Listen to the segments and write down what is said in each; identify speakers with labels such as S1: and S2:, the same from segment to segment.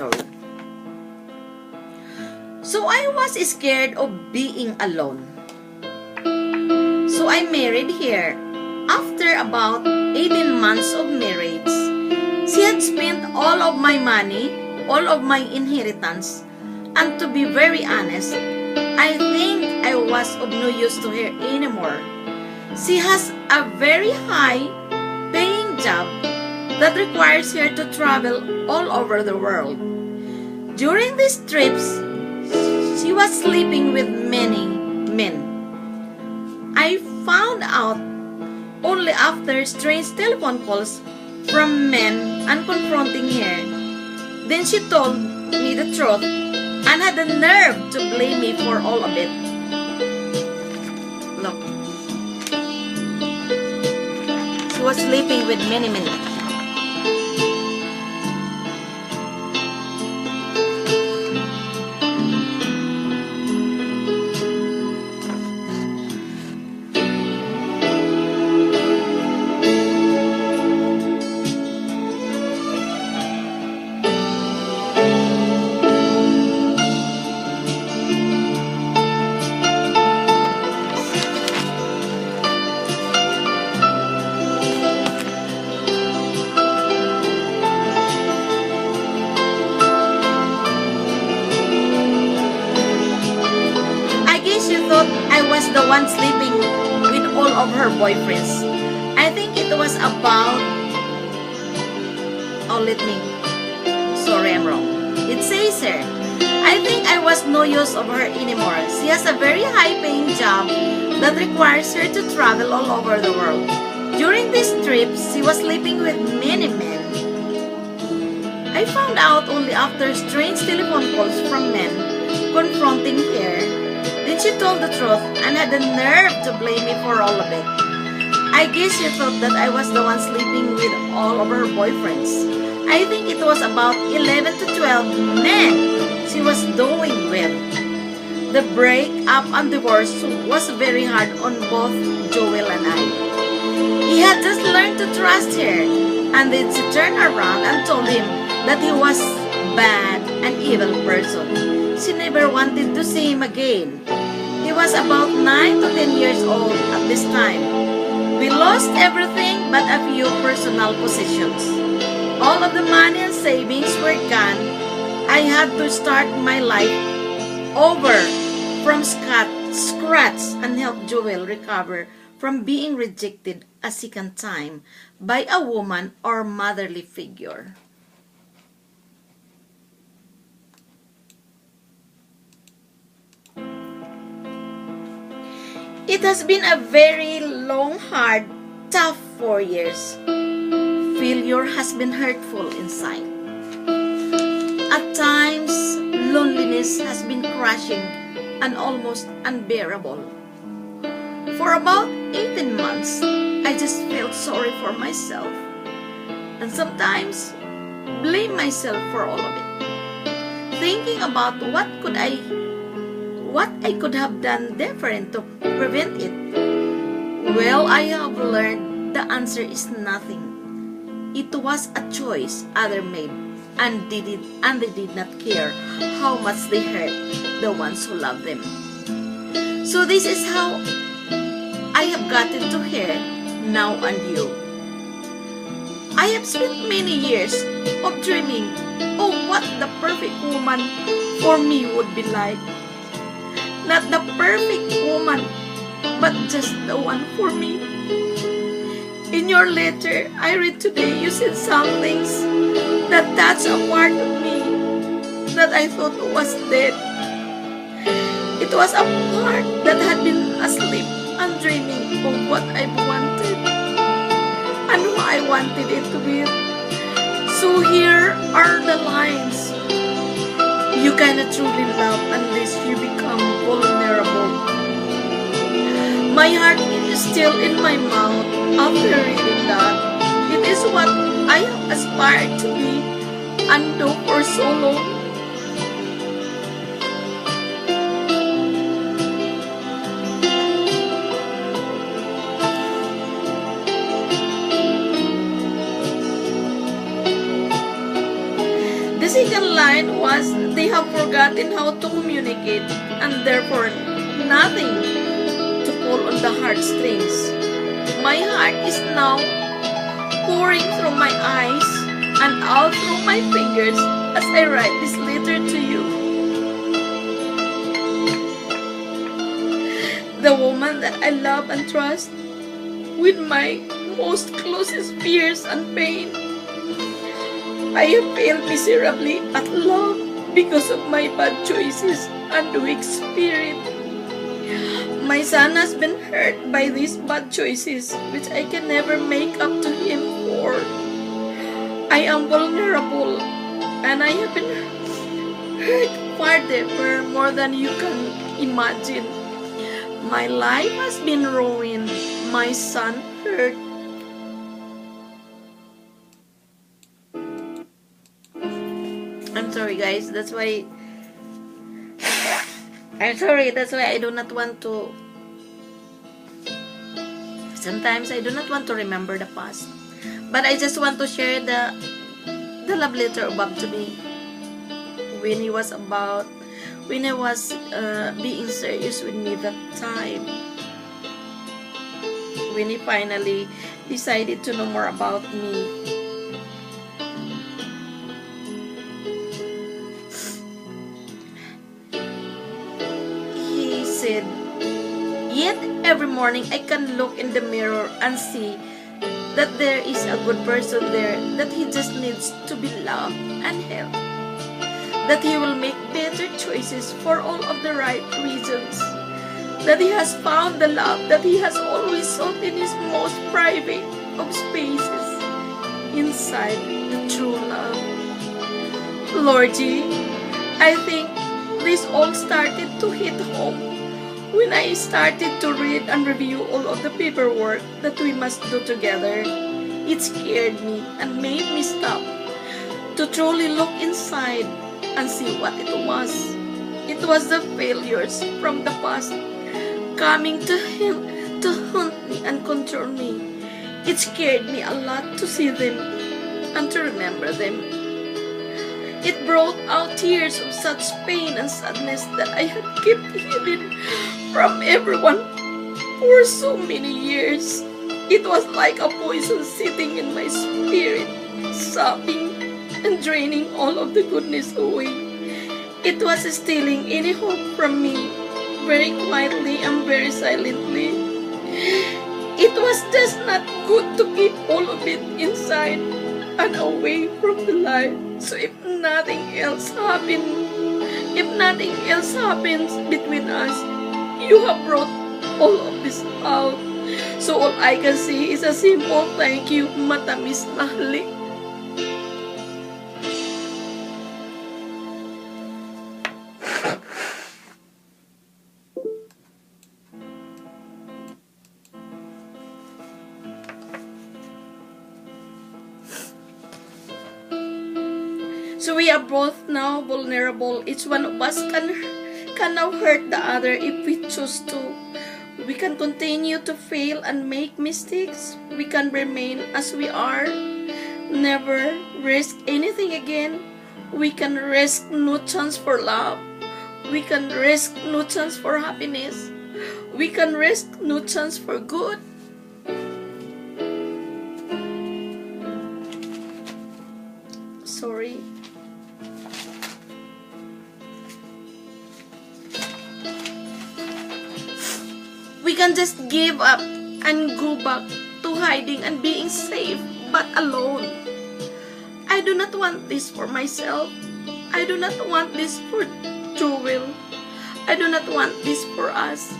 S1: story. So I was scared of being alone. So I married her. After about 18 months of marriage, she had spent all of my money, all of my inheritance, and to be very honest, I think I was of no use to her anymore. She has a very high paying job that requires her to travel all over the world. During these trips, she was sleeping with many men. I found out only after strange telephone calls from men and confronting her. Then she told me the truth and had the nerve to blame me for all of it. Look. She was sleeping with many men. She thought I was the one sleeping with all of her boyfriends. I think it was about... Oh, sorry, I'm wrong. It says here, I think I was no use of her anymore. She has a very high-paying job that requires her to travel all over the world. During these trips, she was sleeping with many men. I found out only after strange telephone calls from men confronting her. Then she told the truth and had the nerve to blame me for all of it. I guess she thought that I was the one sleeping with all of her boyfriends. I think it was about 11 to 12 men she was doing with. The break-up and divorce was very hard on both Joel and I. He had just learned to trust her, and then she turned around and told him that he was bad and evil person. She never wanted to see him again. He was about 9 to 10 years old at this time. We lost everything but a few personal possessions. All of the money and savings were gone. I had to start my life over from scratch and help Joel recover from being rejected a second time by a woman or motherly figure. It has been a very long, hard, tough 4 years. Failure has been hurtful inside. At times, loneliness has been crushing and almost unbearable. For about 18 months, I just felt sorry for myself and sometimes blame myself for all of it. Thinking about what I could have done different to prevent it. Well, I have learned the answer is nothing. It was a choice others made, and they did not care how much they hurt the ones who love them. So this is how I have gotten to here, now and you. I have spent many years of dreaming of what the perfect woman for me would be like. Not the perfect woman, but just the one for me. In your letter I read today, you said some things that touched a part of me that I thought was dead. It was a part that had been asleep and dreaming of what I wanted and who I wanted it to be. So here are the lines. You cannot truly love unless you become vulnerable. My heart is still in my mouth after reading that. It is what I have aspired to be and do for so long. This second line was, they have forgotten how to communicate and therefore nothing to pull on the heartstrings. My heart is now pouring through my eyes and out through my fingers as I write this letter to you. The woman that I love and trust with my most closest fears and pain. I have failed miserably at love because of my bad choices and weak spirit. My son has been hurt by these bad choices, which I can never make up to him for. I am vulnerable, and I have been hurt far deeper, more than you can imagine. My life has been ruined. My son hurt. I'm sorry, guys. That's why I do not want to. Sometimes I do not want to remember the past, but I just want to share the love letter of Bob to me when he was being serious with me that time, when he finally decided to know more about me. He said, "Yet every morning I can look in the mirror and see that there is a good person there, that he just needs to be loved and helped, that he will make better choices for all of the right reasons, that he has found the love that he has always sought in his most private of spaces, inside the true love." Lord, I think this all started to hit home when I started to read and review all of the paperwork that we must do together. It scared me and made me stop to truly look inside and see what it was. It was the failures from the past coming to him to haunt me and control me. It scared me a lot to see them and to remember them. It brought out tears of such pain and sadness that I had kept hidden from everyone for so many years. It was like a poison sitting in my spirit, sapping and draining all of the goodness away. It was stealing any hope from me, very quietly and very silently. It was just not good to keep all of it inside and away from the light. So if nothing else happens between us, you have brought all of this out. So all I can say is a simple thank you, matamis na halik. So we are both now vulnerable. Each one of us can now hurt the other if we choose to. We can continue to fail and make mistakes. We can remain as we are, never risk anything again. We can risk no chance for love. We can risk no chance for happiness. We can risk no chance for good. Sorry. We can just give up and go back to hiding and being safe, but alone. I do not want this for myself. I do not want this for Joel. I do not want this for us.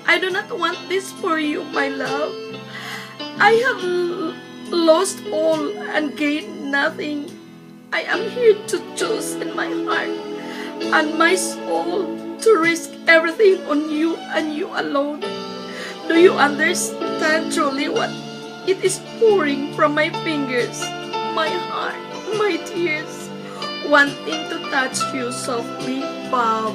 S1: I do not want this for you, my love. I have lost all and gained nothing. I am here to choose in my heart and my soul to risk everything on you and you alone. Do you understand truly what it is pouring from my fingers, my heart, my tears, wanting to touch you softly, Bob?